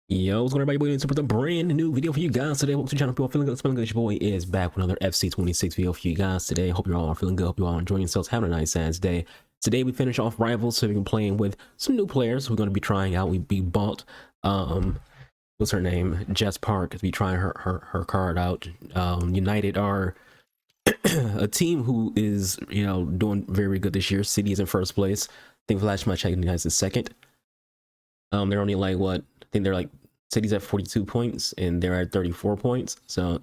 Yo, what's going on, everybody? It's a brand new video for you guys today. Welcome to the channel. People feeling good, smelling good. Your boy is back with another FC26 video for you guys today. Hope you all are feeling good. Hope you all are enjoying yourselves, having a nice ass day. Today we finish off Rivals, so we've been playing with some new players. We're going to be trying out. We bought what's her name? Jess Park to be trying her card out. United are a team who is doing very good this year. City is in first place. I think last match United is second. They're only like what? I think they're like City's at 42 points and they're at 34 points. So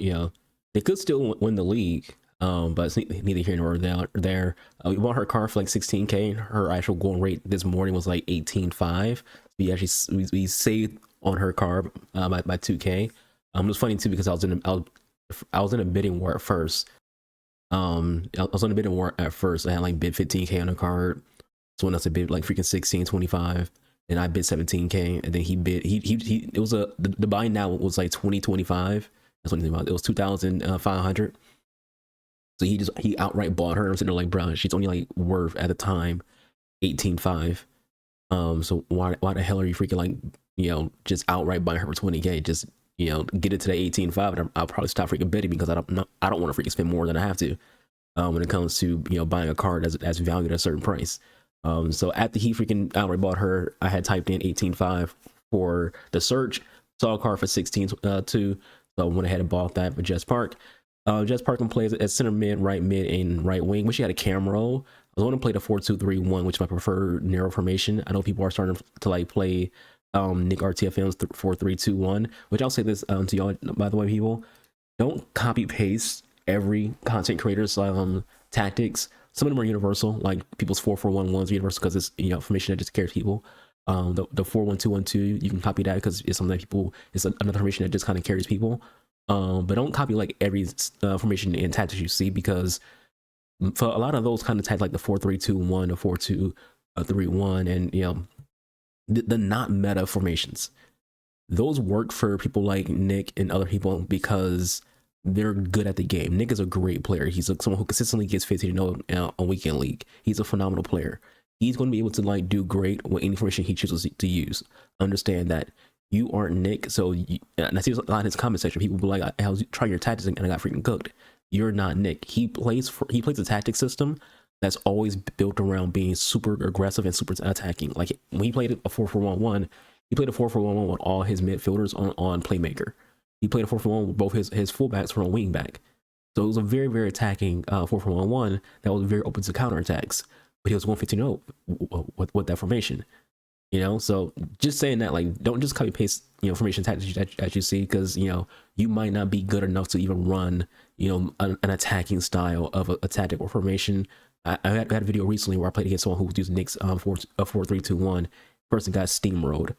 they could still win the league. But it's neither here nor there. We bought her car for like 16K. Her actual going rate this morning was like 18.5. We saved on her car by 2K. It was funny too because I was in a bidding war at first. I was on a bidding war at first. I had like bid 15K on a card. Someone else had bid like freaking 16.25. And I bid 17K, and then he bid it was the buy now was like 2025. That's what it was 2,500. So he outright bought her. I'm sitting there like, bro, she's only like worth at the time 18.5. So why the hell are you freaking like just outright buying her for 20K? Just get it to the 18.5, and I'll probably stop freaking bidding because I don't want to freaking spend more than I have to when it comes to buying a card that's valued at a certain price. So after he freaking outright bought her, I had typed in 18.5 for the search, saw a car for 16.2, so I went ahead and bought that for Jess Park. Jess Park can play at center mid, and right wing. Wish she had a cam role. I was going to play the 4-2-3-1, which is my preferred narrow formation. I know people are starting to like play Nick RTFM's 4-3-2-1, which I'll say this to y'all, by the way, people. Don't copy paste every content creator's tactics. Some of them are universal, like people's 4-4-1-1s are universal because it's formation that just carries people. The 4-1-2-1-2, you can copy that because it's something that it's another formation that just kind of carries people. But don't copy like every formation and tactics you see, because for a lot of those kind of tactics, like the 4-3-2-1, the 4-2-3-1, and the not meta formations, those work for people like Nick and other people because they're good at the game. Nick is a great player. He's someone who consistently gets 50-0 on weekend league. He's a phenomenal player. He's going to be able to like do great with any formation he chooses to use. Understand that you aren't Nick. So and I see a lot in his comment section. People be like, "I was trying your tactics and I got freaking cooked." You're not Nick. He plays a tactic system that's always built around being super aggressive and super attacking. Like when he played a 4-4-1-1, he played a 4-4-1-1 with all his midfielders on playmaker. He played a 4-4-1 with both his fullbacks were on wing back. So it was a very, very attacking 4-4-1-1 that was very open to counterattacks. But he was 115-0 with that formation. So just saying that, like, don't just copy paste formation tactics that you see, because you might not be good enough to even run an attacking style of a tactic or formation. I had a video recently where I played against someone who was using Nick's 4-3-2-1. Person got steamrolled.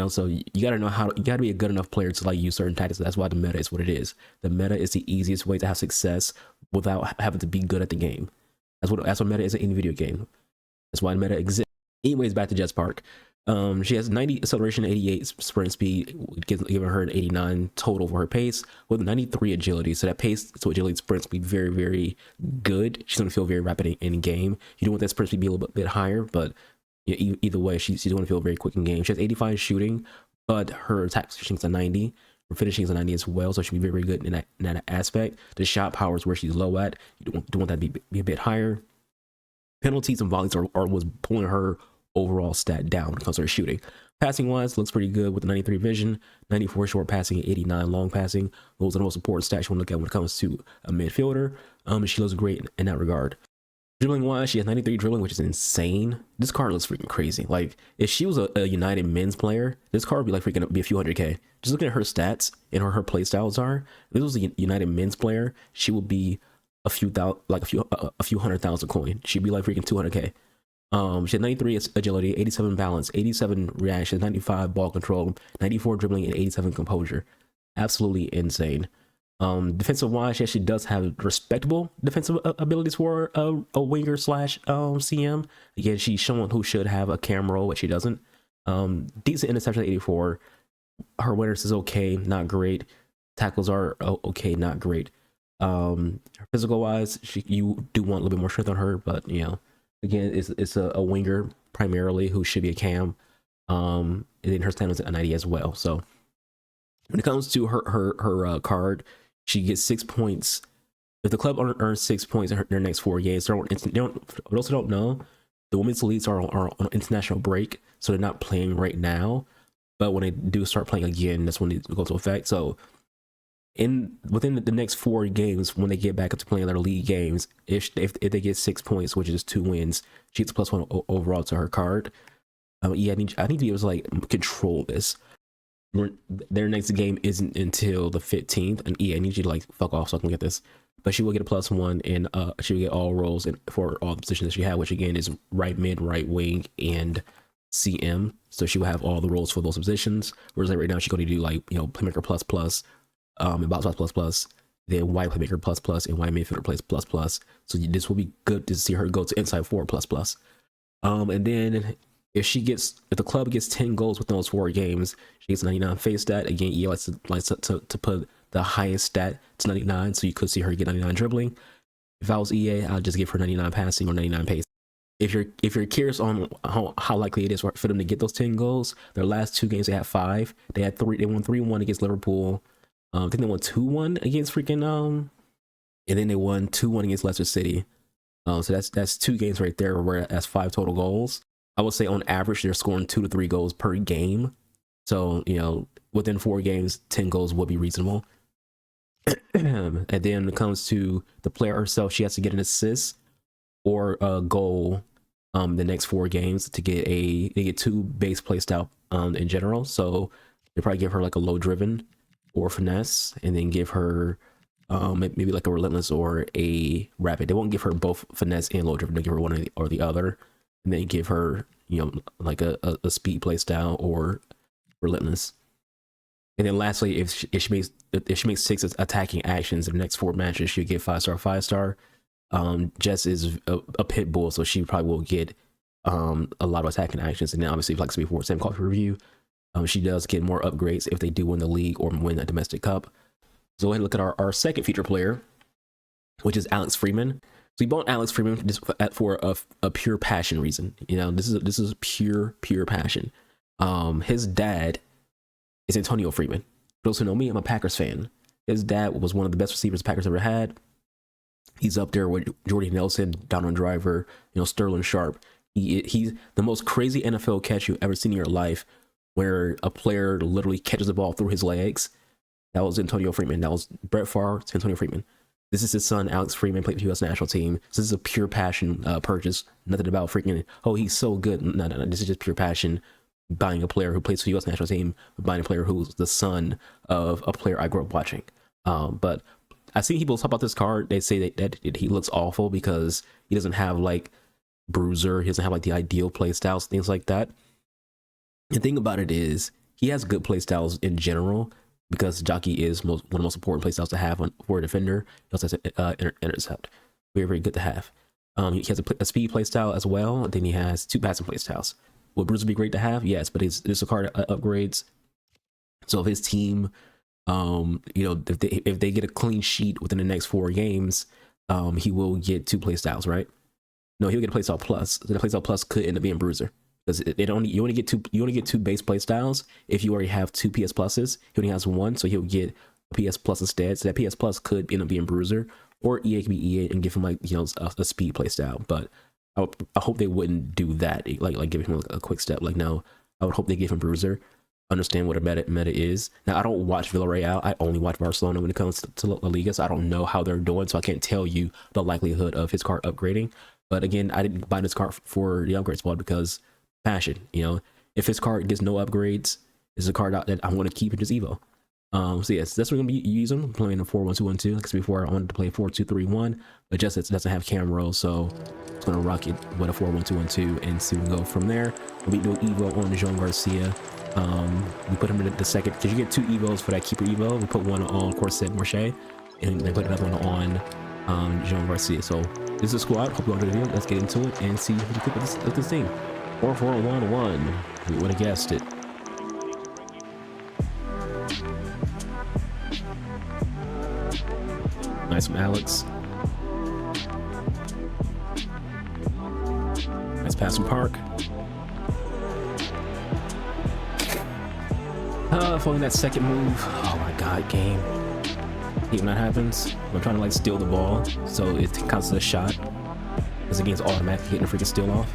So you gotta know you gotta be a good enough player to like use certain tactics. That's why the meta is what it is. The meta is the easiest way to have success without having to be good at the game. That's what meta is in any video game. That's why the meta exists. Anyways, back to Jess Park. She has 90 acceleration, 88 sprint speed, giving her an 89 total for her pace, with 93 agility. So that pace to agility sprint speed very, very good. She's gonna feel very rapid in game. You don't want that sprint speed to be a little bit higher, but either way, she's going to feel very quick in game. She has 85 shooting, but her attack positioning is a 90. Her finishing is a 90 as well, so she'll be very, very good in that aspect. The shot power is where she's low at. You don't want that to be a bit higher. Penalties and volleys are was pulling her overall stat down when it comes to her shooting. Passing wise, looks pretty good with the 93 vision, 94 short passing, 89 long passing. Those are the most important stats you want to look at when it comes to a midfielder. And she looks great in that regard. Dribbling wise, she has 93 dribbling, which is insane. This card looks freaking crazy. Like, if she was a United men's player, this card would be like freaking be a few 100K. Just looking at her stats and her play styles are. If this was a United men's player, she would be a few 100,000 coin. She'd be like freaking 200K. She had 93 agility, 87 balance, 87 reaction, 95 ball control, 94 dribbling, and 87 composure. Absolutely insane. Defensive wise, she actually does have respectable defensive abilities for a winger slash CM. Again, she's someone who should have a cam role, but she doesn't. Decent interception at 84. Her winners is okay, not great. Tackles are okay, not great. Physical wise, you do want a little bit more strength on her, but again, it's a winger primarily who should be a cam. And then her standards at 90 as well. So When it comes to her card, she gets 6 points. If the club earns 6 points in their next 4 games, for those who don't know, the women's elites are on international break, so they're not playing right now. But when they do start playing again, that's when they go into effect. So within the next 4 games, when they get back into playing their league games, if they get 6 points, which is 2 wins, she gets +1 overall to her card. Yeah, I need to be able to like control this. Their next game isn't until the 15th, and I need you to like fuck off so I can get this. But she will get a +1, and she will get all roles for all the positions that she had, which again is right mid, right wing, and CM. So she will have all the roles for those positions. Whereas like right now she's going to do like playmaker and box plus, then wide playmaker plus, and wide midfielder plus. So this will be good to see her go to inside forward plus. And then if the club gets 10 goals within those 4 games, she gets 99 face stat. Again, EA likes to put the highest stat to 99, so you could see her get 99 dribbling. If I was EA, I'd just give her 99 passing or 99 pace. If you're curious on how likely it is for them to get those 10 goals, their last 2 games they had 5. They won 3-1 against Liverpool. I think they won 2-1 against and then they won 2-1 against Leicester City. So that's 2 games right there where that's 5 total goals. I would say on average they're scoring 2 to 3 goals per game. So within 4 games, 10 goals would be reasonable. And then when it comes to the player herself, she has to get an assist or a goal the next 4 games to get they get 2 base play style in general. So they probably give her like a low driven or finesse, and then give her maybe like a relentless or a rapid. They won't give her both finesse and low driven. They'll give her one or the other, and then give her like a speed play style or relentless. And then lastly, if she makes 6 attacking actions in the next 4 matches, she'll get 5-star, 5-star. Jess is a pit bull, so she probably will get a lot of attacking actions. And then obviously, like I said before, same coffee review, she does get more upgrades if they do win the league or win a domestic cup. So go ahead and look at our second feature player, which is Alex Freeman. So we bought Alex Freeman just for a pure passion reason. This is pure passion. His dad is Antonio Freeman. For those who know me, I'm a Packers fan. His dad was one of the best receivers the Packers ever had. He's up there with Jordy Nelson, Donald Driver, Sterling Sharp. He's the most crazy NFL catch you've ever seen in your life, where a player literally catches the ball through his legs. That was Antonio Freeman. That was Brett Favre to Antonio Freeman. This is his son, Alex Freeman, played for the U.S. national team. So this is a pure passion purchase. Nothing about freaking, oh, he's so good. No. This is just pure passion. Buying a player who plays for the U.S. national team, buying a player who's the son of a player I grew up watching. But I see people talk about this card. They say that he looks awful because he doesn't have like bruiser. He doesn't have like the ideal play styles, things like that. The thing about it is he has good play styles in general, because jockey is one of the most important play styles to have for a defender. He also has an intercept. Very, very good to have. He has a speed play style as well. Then he has 2 passing play styles. Would bruiser be great to have? Yes, but it's a card upgrades. So if his team, if they get a clean sheet within the next 4 games, he will get 2 play styles, right? No, he'll get a play style plus. So the play style plus could end up being bruiser, because you only get 2 base play styles if you already have 2 PS pluses. He only has 1, so he'll get a PS plus instead. So that PS plus could end up being bruiser, or EA could be EA and give him like a speed play style. But I hope they wouldn't do that, like give him a quick step. Like, no, I would hope they give him bruiser. Understand what a meta is. Now, I don't watch Villarreal. I only watch Barcelona when it comes to La Liga, so I don't know how they're doing. So I can't tell you the likelihood of his card upgrading. But again, I didn't buy this card for the upgrade spot because passion. If his card gets no upgrades, it's a card out that I'm going to keep and just evo. So yes, that's what we're going to be using. I'm playing a 4-1-2-1-2. Like I said before, I wanted to play 4-2-3-1, but just it doesn't have cam rolls, so I'm going to rock it with a 4-1-2-1-2 and see we go from there. We do evo on Jean Garcia. We put him in the second, because you get 2 evos for that keeper evo. We put one on Corset Marche, and then put another one on Jean Garcia. So this is a squad. Hope you enjoyed the video. Let's get into it and see what we think of this team. 4-4-1-1. We would have guessed it. Nice from Alex. Nice pass from Park. Following that second move. Oh my god, game. When that happens, I'm trying to like steal the ball, so it counts as a shot. Because the game's automatically getting a freaking steal off.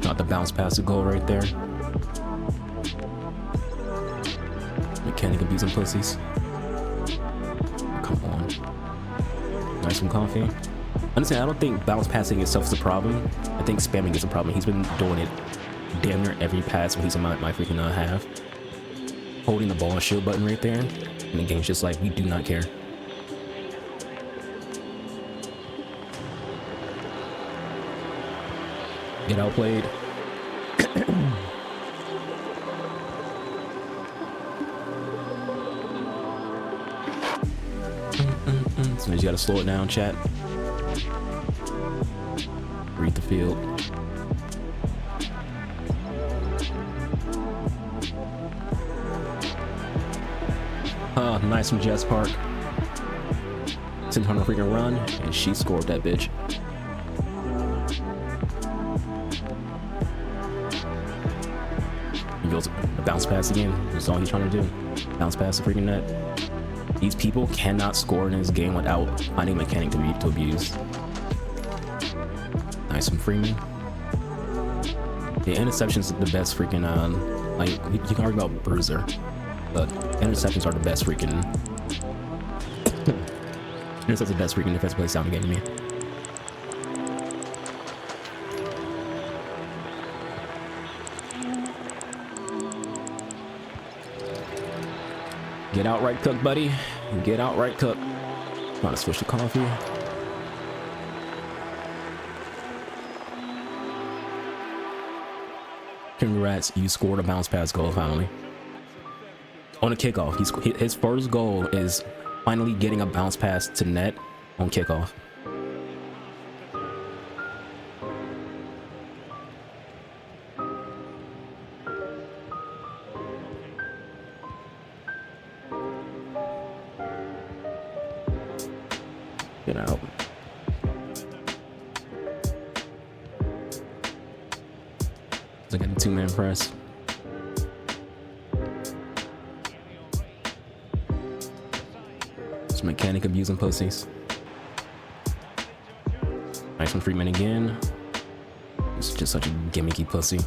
Not the bounce pass to goal right there. Mechanic abusing pussies. Come on. Nice some coffee. Honestly, I don't think bounce passing itself is a problem. I think spamming is a problem. He's been doing it damn near every pass when he's in my freaking half. Holding the ball and shield button right there. And the game's just like, we do not care. Get outplayed. So you gotta slow it down, chat. Read the field. Nice from Jess Park. Sent her on a freaking run, and she scored that bitch. He goes a bounce pass again. That's all he's trying to do. Bounce pass the freaking net. These people cannot score in this game without finding a mechanic to abuse. Nice from Freeman. The interception's the best freaking like you can argue about Bruiser, but interceptions are the best freaking interceptions are the best freaking defensive play sound in the game to me. Get out right cook, buddy. Get out right cook. Trying to switch to coffee. Congrats, you scored a bounce pass goal finally. On a kickoff, his first goal is finally getting a bounce pass to net on kickoff. Get out. I got the two-man press. This mechanic abusing pussies. Nice from Freeman again. It's just such a gimmicky pussy.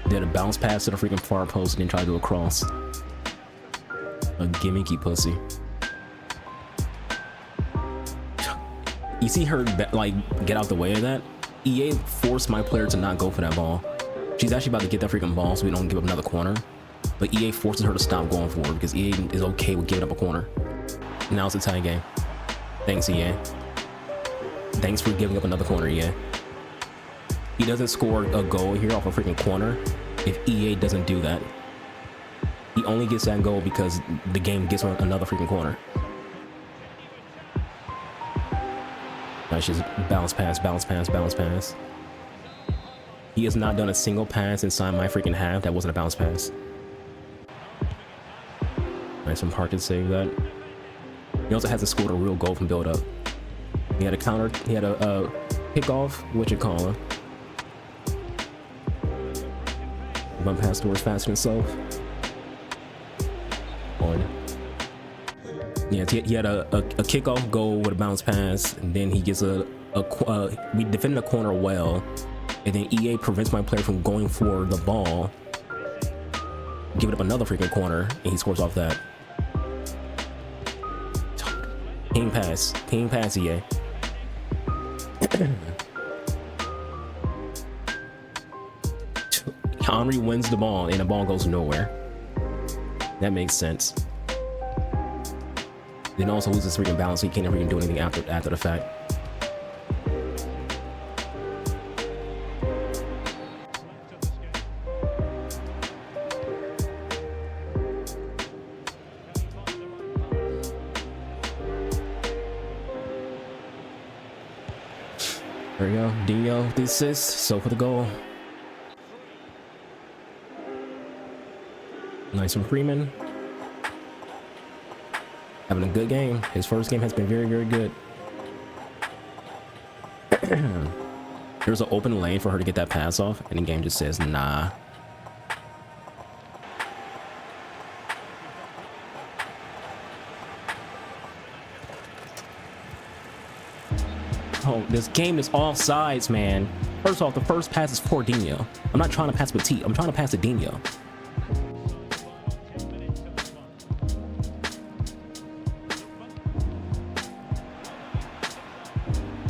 Did a bounce pass to the freaking far post and then try to do a cross. A gimmicky pussy. You see her like get out the way of that? EA forced my player to not go for that ball. She's actually about to get that freaking ball so we don't give up another corner. But EA forces her to stop going for it because EA is okay with giving up a corner. Now it's a tie game. Thanks, EA. Thanks for giving up another corner, EA. He doesn't score a goal here off a freaking corner if EA doesn't do that. He only gets that goal because the game gets another freaking corner. That's just bounce pass, bounce pass, bounce pass. He has not done a single pass inside my freaking half that wasn't a bounce pass. Nice from Park to save that. He also hasn't scored a real goal from build up. He had a counter, he had a kickoff, what you call him. Run past doors faster than himself. On. Yeah, he had a kickoff goal with a bounce pass, and then he gets we defend the corner well, and then EA prevents my player from going for the ball, give it up another freaking corner, and he scores off that. Ping pass, EA. Henry wins the ball, and the ball goes nowhere. That makes sense. Then also loses freaking balance, so he can't even do anything after the fact. There we go. Dino with the assist, so for the goal. Nice from Freeman. Having a good game. His first game has been very, very good. There's an open lane for her to get that pass off, and the game just says, nah. Oh, this game is all sides, man. First off, the first pass is for Dino. I'm not trying to pass with T. I'm trying to pass to Dino.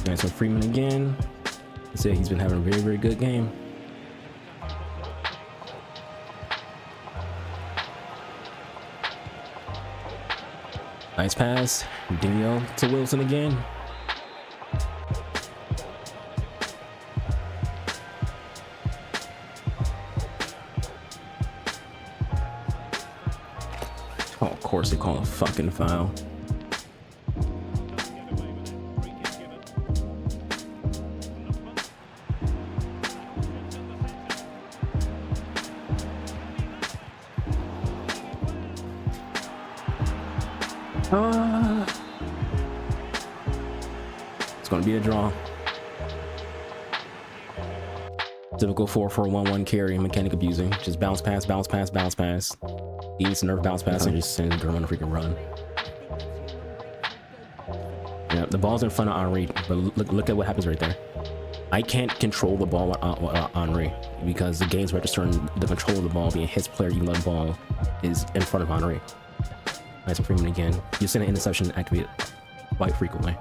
Nice one, Freeman again. I said he's been having a very, very good game. Nice pass. Dino to Wilson again. Oh, of course they call a fucking foul. It's gonna be a draw. Typical 4-4-1-1 carry, mechanic abusing. Just bounce pass, bounce pass, bounce pass. He needs to nerf bounce pass and just send him on a freaking run. Yeah, the ball's in front of Henry, but look at what happens right there. I can't control the ball with Henry because the game's registering the control of the ball being his player, even though the ball is in front of Henry. Nice one, Freeman again. You send an interception activate quite frequently.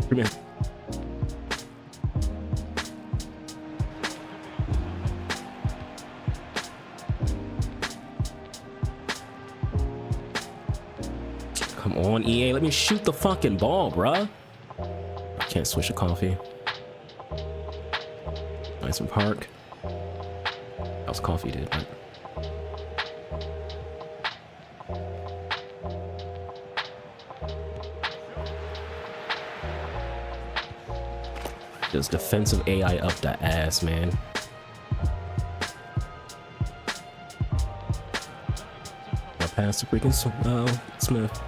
Freeman. Come on, EA, let me shoot the fucking ball, bruh. I can't switch to coffee. Nice one, Park. That was coffee, dude. But... just defensive AI up the ass, man. I passed to freaking Smith.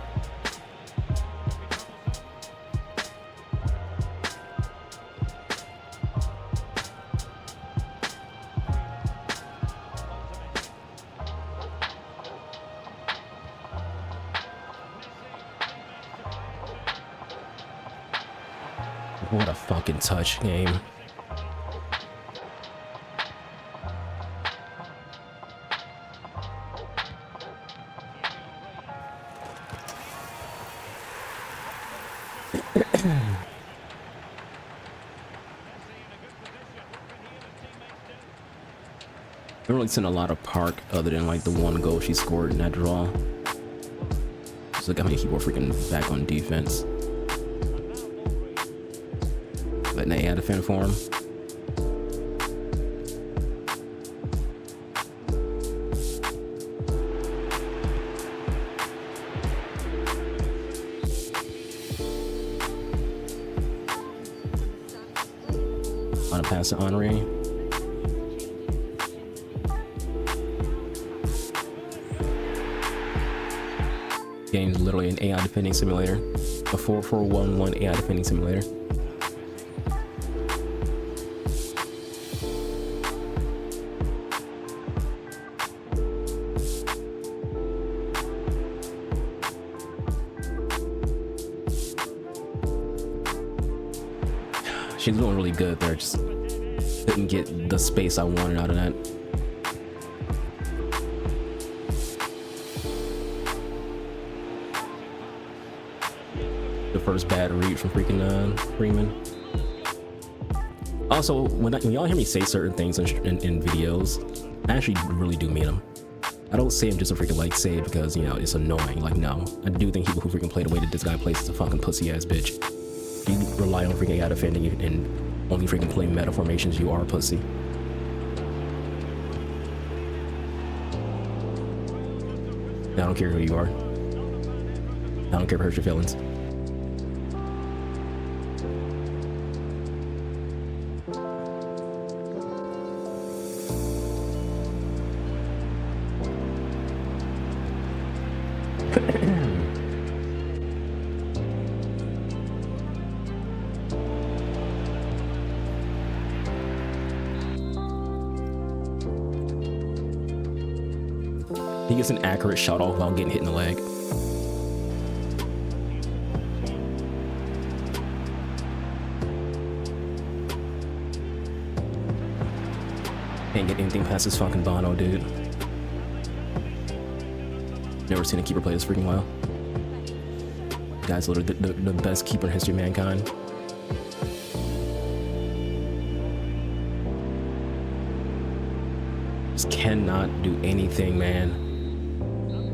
What a fucking touch game. I haven't really seen a lot of Park other than like the one goal she scored in that draw. Just look how many people are freaking back on defense. Letting the AI defend for him. On a pass to Henry. Game's literally an AI defending simulator. A 4-4-1-1 AI defending simulator. She's doing really good there, just couldn't get the space I wanted out of that. The first bad read from freaking Freeman. Also, when y'all hear me say certain things in videos, I actually really do mean them. I don't say them just to freaking like say it because, you know, it's annoying. Like, no, I do think people who freaking play the way that this guy plays is a fucking pussy ass bitch. You rely on freaking AI defending and only freaking play meta formations, you are a pussy. I don't care who you are. I don't care if it hurts your feelings. He gets an accurate shot off while getting hit in the leg. Can't get anything past this fucking Bono, dude. Never seen a keeper play this freaking well. Guy's literally the best keeper in history of mankind. Just cannot do anything, man.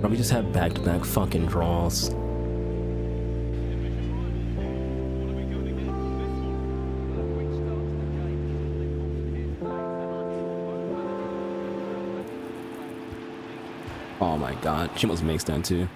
Probably just have back-to-back fucking draws. Oh my god, she must make that too.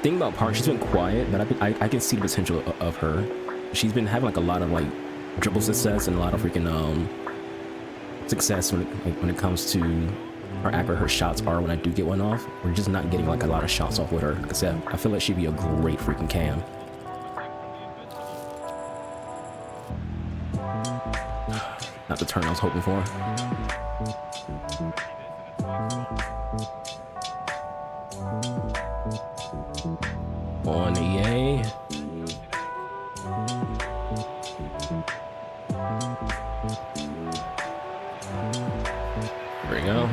Thing about Park, she's been quiet, but I can see the potential of her. She's been having like a lot of like dribble success and a lot of freaking success when it comes to how accurate her shots are when I do get one off. We're just not getting like a lot of shots off with her. Like I said, I feel like she'd be a great freaking cam. Not the turn I was hoping for. On the yay. There we go.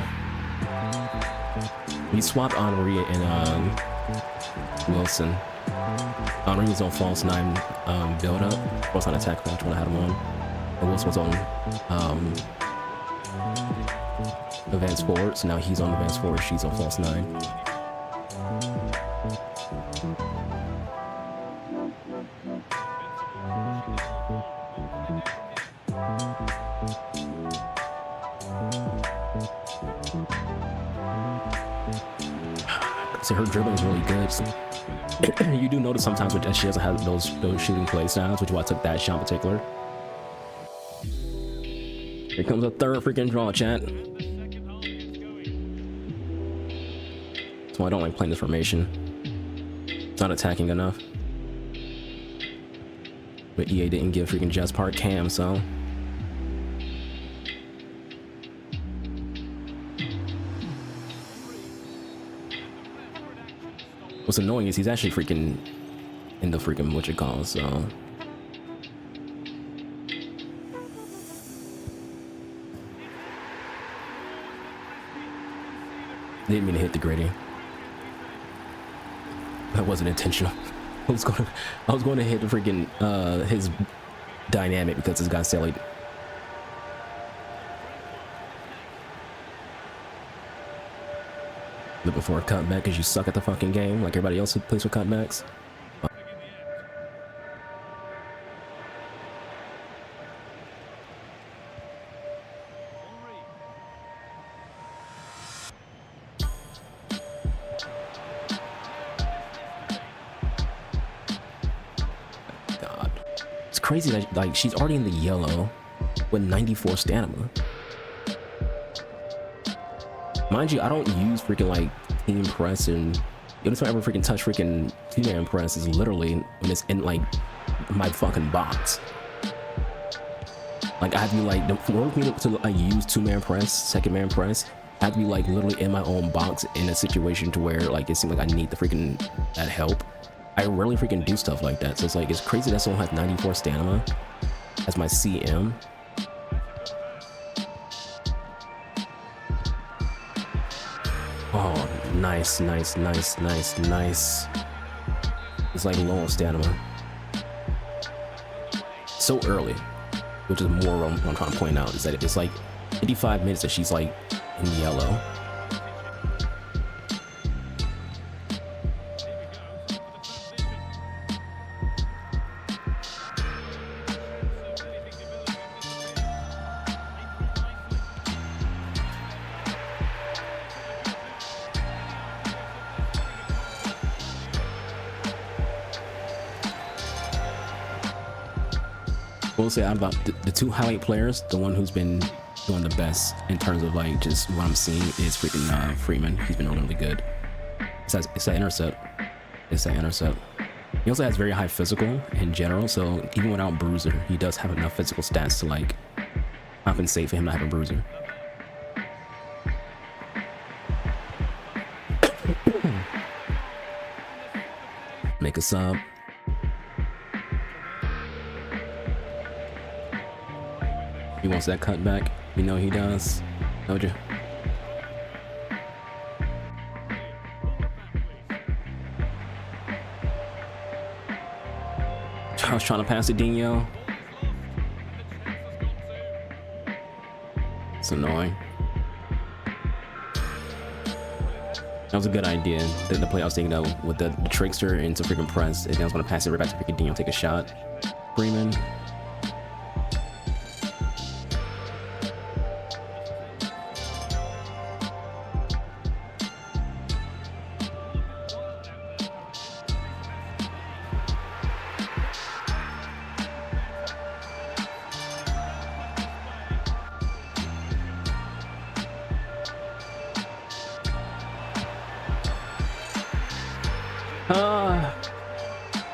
We swapped Henri and Wilson. Henri was on false 9 build up. False 9 attack match when I had him on. And Wilson was on advanced forward. So now he's on advanced forward. She's on false 9. So her dribbling is really good. You do notice sometimes that she doesn't have those shooting play styles, which is why I took that shot in particular. Here comes a third freaking draw, chat. That's why I don't like playing this formation. It's not attacking enough. But EA didn't give freaking Jess Park cam, so. What's annoying is he's actually freaking in the freaking what you call, so. Didn't mean to hit the grading. That wasn't intentional. I was going to hit the freaking his dynamic because this guy's silly. Looking for a cutback because you suck at the fucking game like everybody else who plays with cutbacks. God, it's crazy that like she's already in the yellow with 94 stamina. Mind you, I don't use freaking like team press, and the only time I ever freaking touch freaking two-man press is literally when it's in like my fucking box. Like I have to be like, in order for me to use two-man press, second-man press, I have to be like literally in my own box in a situation to where like it seems like I need the freaking that help. I rarely freaking do stuff like that, so it's like it's crazy that someone has 94 stamina as my CM. Oh, nice, nice, nice, nice, nice. It's like low on stamina. So early, which is more what I'm trying to point out, is that it's like 55 minutes that she's like in yellow. We'll say out about the two highlight players, the one who's been doing the best in terms of like just what I'm seeing is freaking Freeman. He's been really good. It's that intercept. It's that intercept. He also has very high physical in general, so even without bruiser, he does have enough physical stats to like compensate for him not having bruiser. Make a sub. He wants that cutback. You know he does. Told you. I was trying to pass to Dino. It's annoying. That was a good idea. The play I was thinking though, with the trickster into freaking press, and I was gonna pass it right back to freaking Dino, take a shot. Freeman.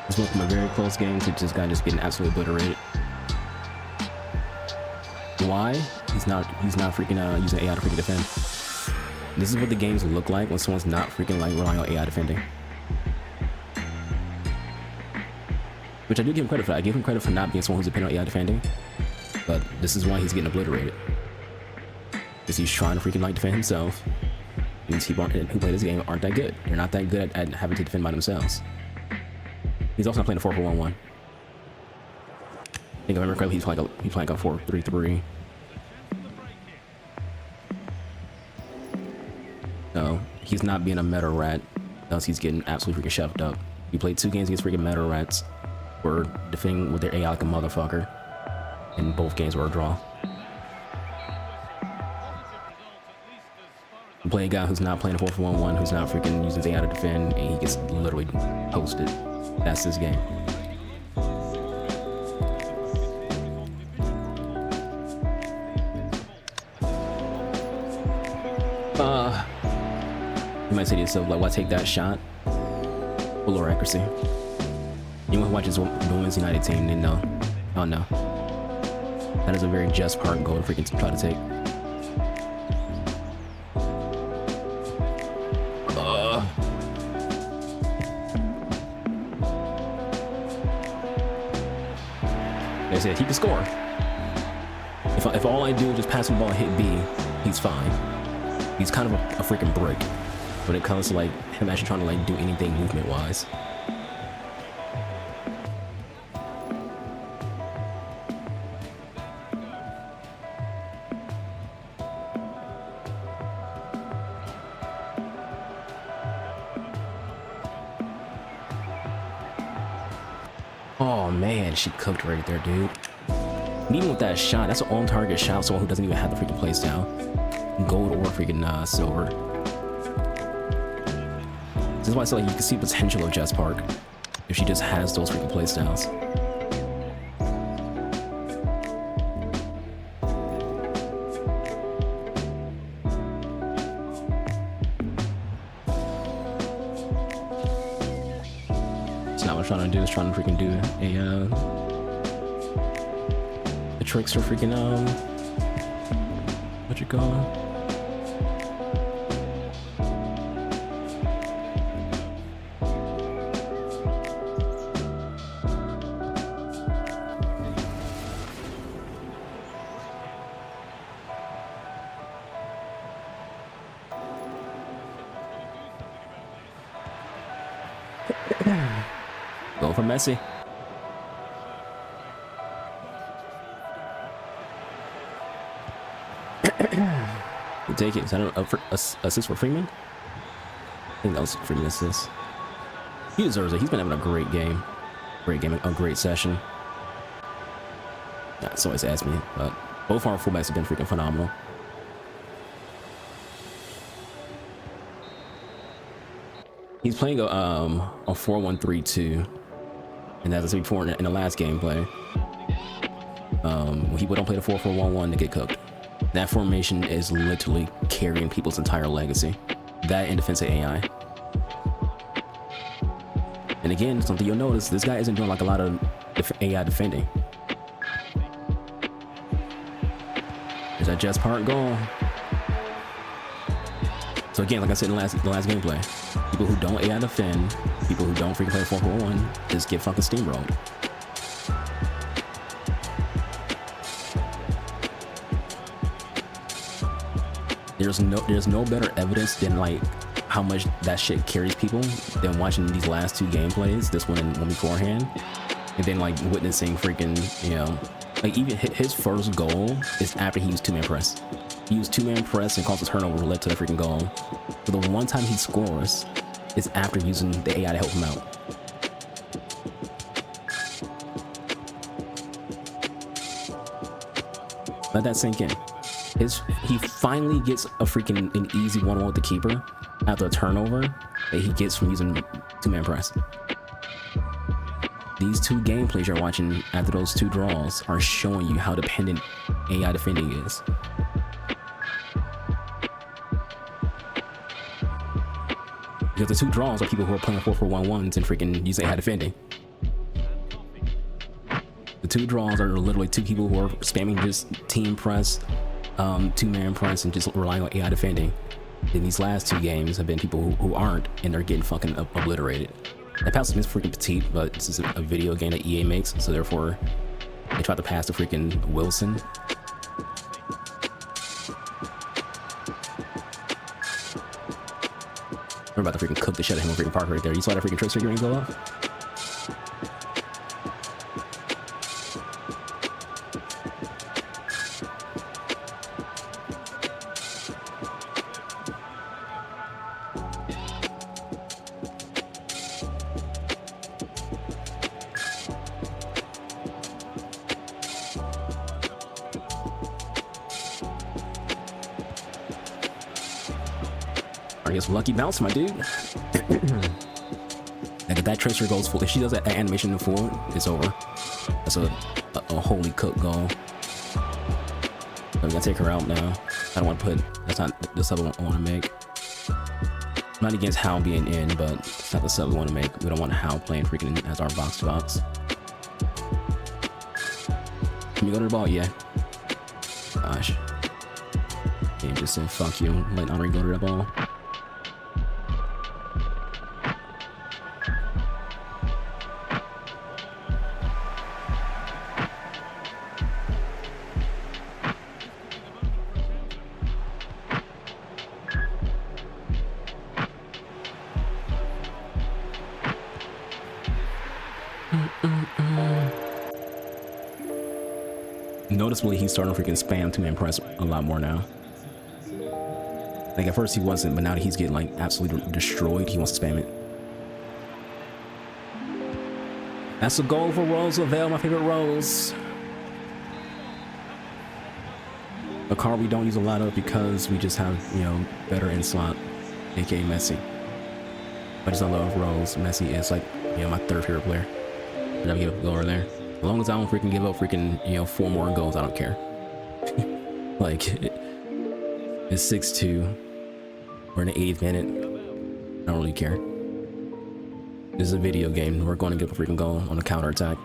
This went from a very close game to this guy just getting absolutely obliterated. Why? He's not freaking using AI to freaking defend. This is what the games look like when someone's not freaking like relying on AI defending. Which I do give him credit for. I give him credit for not being someone who's dependent on AI defending. But this is why he's getting obliterated. Because he's trying to freaking like defend himself. And these people who play this game aren't that good. They're not that good at having to defend by themselves. He's also not playing a 4-4-1-1. I think I remember correctly, he's playing a 4-3-3. No, he's not being a meta rat, else he's getting absolutely freaking shoved up. He played 2 games against freaking meta rats, were defending with their AI like a motherfucker, and both games were a draw. You play a guy who's not playing a 4-4-1-1, who's not freaking using his AI to defend, and he gets literally posted. That's his game. You might say to yourself, like, why take that shot? For lower accuracy. Anyone who watches the Women's United team, they know. Oh no. That is a very just part goal to freaking try to take. Like I said, he can score. If all I do is just pass the ball and hit B, he's fine. He's kind of a freaking brick when it comes to like him actually trying to like do anything movement wise. Oh man, she cooked right there, dude. And even with that shot, that's an on-target shot, someone who doesn't even have the freaking playstyle. Gold or freaking silver. This is why I say like you can see potential of Jess Park if she just has those freaking playstyles. So now what I'm trying to do is trying to freaking do a trickster freaking what you call it? Go for Messi. We'll take it. Is that an assist for Freeman? I think that was Freeman assist. He deserves it. He's been having a great game. Great game. A great session. Yeah, so always asked me, but both our fullbacks have been freaking phenomenal. He's playing a 4-1-3-2, and as I said before in the last gameplay, When people don't play the 4-4-1-1, they get cooked. That formation is literally carrying people's entire legacy. That and defensive AI. And again, something you'll notice, this guy isn't doing like a lot of AI defending. Is that just part goal? So again, like I said in the last gameplay, people who don't AI defend, people who don't freaking play 4-4-1, just get fucking steamrolled. There's no better evidence than like how much that shit carries people than watching these last two gameplays, this one and one beforehand, and then like witnessing freaking, you know, like even his first goal is after he used two-man press. He used two-man press and caused a turnover led to the freaking goal. But the one time he scores is after using the AI to help him out. Let that sink in. He finally gets a freaking an easy 1-1 with the keeper after a turnover that he gets from using two-man press. These two gameplays you're watching after those two draws are showing you how dependent AI defending is. Because the two draws are people who are playing 4-4-1-1s and freaking using AI defending. The two draws are literally two people who are spamming just team press, two-man press, and just relying on AI defending. Then these last two games have been people who aren't, and they're getting fucking obliterated. That pass is freaking petite, but this is a video game that EA makes, so therefore they try to pass to freaking Wilson. We're about to freaking cook the shit out of him on freaking park right there. You saw that freaking trick figurine go up? I guess lucky bounce, my dude. And if that tracer goes full, if she does that animation in full, it's over. That's a holy cook goal. I'm gonna take her out now. I don't want to put, that's not the sub I want to make. I'm not against Hal being in, but it's not the sub we want to make. We don't want Hal playing freaking as our box to box. Can you go to the ball? Yeah. Gosh. Game just said fuck you. Let Henri go to the ball. Noticeably, he's starting to freaking spam two-man press a lot more now. Like at first he wasn't, but now that he's getting like absolutely destroyed, he wants to spam it. That's a goal for Rose Lavelle, my favorite Rose. A card we don't use a lot of because we just have, you know, better in slot, aka Messi. I just love Rose. Messi is like, you know, my third favorite player. I gotta give a goal right there. As long as I don't freaking give up freaking, you know, 4 more goals, I don't care. Like, it's 6-2. We're in the 80th minute. I don't really care. This is a video game. We're going to get a freaking goal on a counter attack.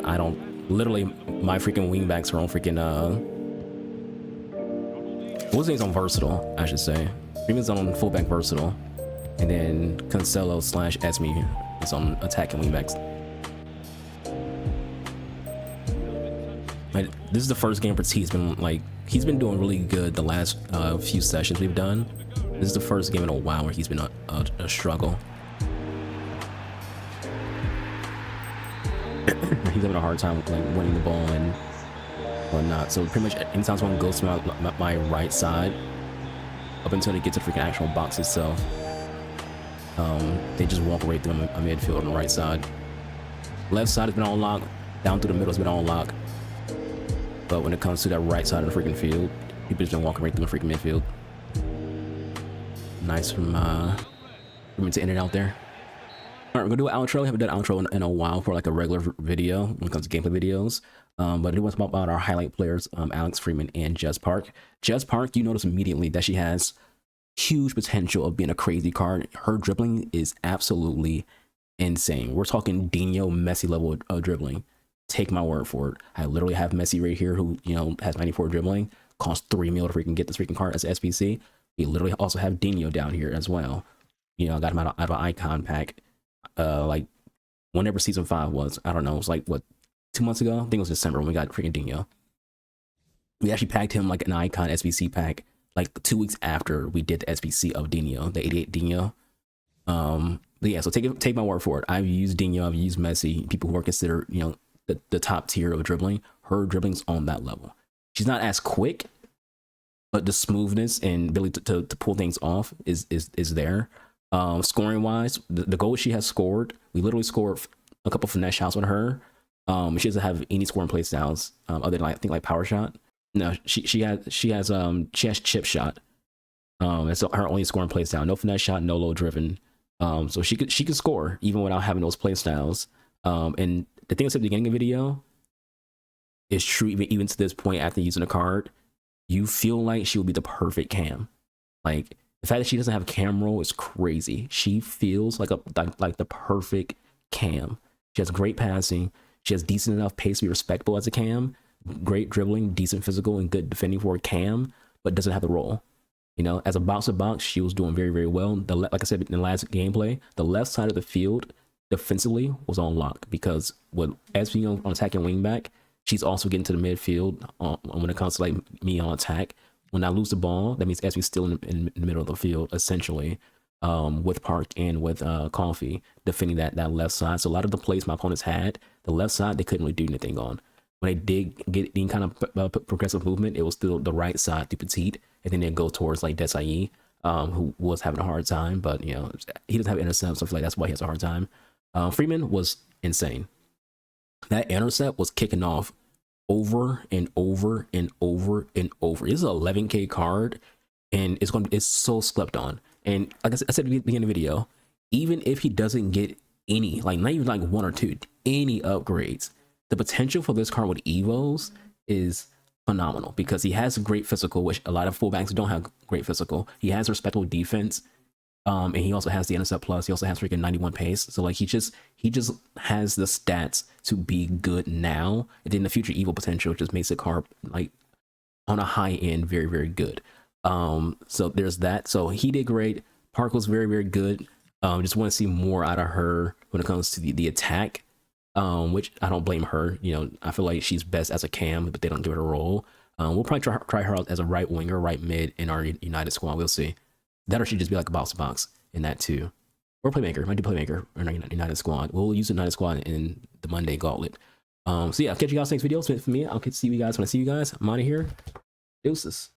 I don't, literally, my freaking wingbacks are on freaking, what's his name's on versatile, I should say. Freeman's on fullback versatile. And then Cancelo / Esme is on attacking wingbacks. Like, this is the first game for T. He's been doing really good the last few sessions we've done. This is the first game in a while where he's been a struggle. He's having a hard time like winning the ball and whatnot. So pretty much anytime someone goes to my right side, up until they get to the freaking actual box itself, they just walk right through a midfield on the right side. Left side has been on lock, down through the middle has been on lock. But when it comes to that right side of the freaking field, people just been walking right through the freaking midfield. Nice from to end it out there. All right, we're gonna do an outro. We haven't done an outro in a while for like a regular video when it comes to gameplay videos. But it was about our highlight players, Alex Freeman and Jess Park. Jess Park, you notice immediately that she has huge potential of being a crazy card. Her dribbling is absolutely insane. We're talking Dino Messi level of dribbling. Take my word for it. I literally have Messi right here, who, you know, has 94 dribbling, costs 3 mil to freaking get this freaking card as SBC. We literally also have Dino down here as well. You know, I got him out of an icon pack, like whenever season 5 was. I don't know, it was like what, 2 months ago? I think it was December when we got freaking Dino. We actually packed him like an icon SBC pack like 2 weeks after we did the SBC of Dino, the 88 Dino. But yeah, so take my word for it. I've used Dino, I've used Messi, people who are considered, you know, the top tier of dribbling. Her dribbling's on that level. She's not as quick, but the smoothness and ability to pull things off is there. Scoring wise, the goals she has scored, we literally scored a couple finesse shots with her. She doesn't have any scoring play styles other than, like, I think, like power shot. No, she has chip shot. It's her only scoring play style. No finesse shot, no low driven. So she could score even without having those play styles. And the thing I said at the beginning of the video is true even to this point after using the card. You feel like she would be the perfect cam. Like, the fact that she doesn't have cam roll is crazy. She feels like the perfect cam. She has great passing. She has decent enough pace to be respectable as a cam. Great dribbling, decent physical, and good defending for a cam, but doesn't have the roll. You know, as a box to box, she was doing very, very well. Like I said in the last gameplay, the left side of the field defensively was on lock because as we on attacking wingback, she's also getting to the midfield when it comes to like me on attack. When I lose the ball, that means Esme's still in the middle of the field, essentially, with Park and with Coffee defending that left side. So a lot of the plays my opponents had, the left side, they couldn't really do anything on. When they did get any kind of progressive movement, it was still the right side to Petite, and then they go towards like Desai, who was having a hard time, but you know, he doesn't have intercepts, so I feel like that's why he has a hard time. Freeman was insane. That intercept was kicking off over and over and over and over. This is an 11K card, and it's so slept on. And like I said at the beginning of the video, even if he doesn't get any, like not even like 1 or 2, any upgrades, the potential for this card with Evos is phenomenal because he has great physical, which a lot of fullbacks don't have great physical. He has respectable defense, and he also has the intercept plus. He also has freaking 91 pace. So like he just has the stats to be good now, and then the future Evo potential just makes the card like on a high end very, very good. So there's that. So he did great. Park was very, very good. Just want to see more out of her when it comes to the attack. Which I don't blame her. You know, I feel like she's best as a cam, but they don't give her a role. We'll probably try her out as a right winger, right mid in our United squad. We'll see. That or she'd just be like a box to box in that too. Or playmaker. Might do playmaker in our United squad. We'll use the United squad in the Monday gauntlet. So yeah, I'll catch you guys next video. So for me, I'll see you guys when I see you guys. I'm out of here. Deuces.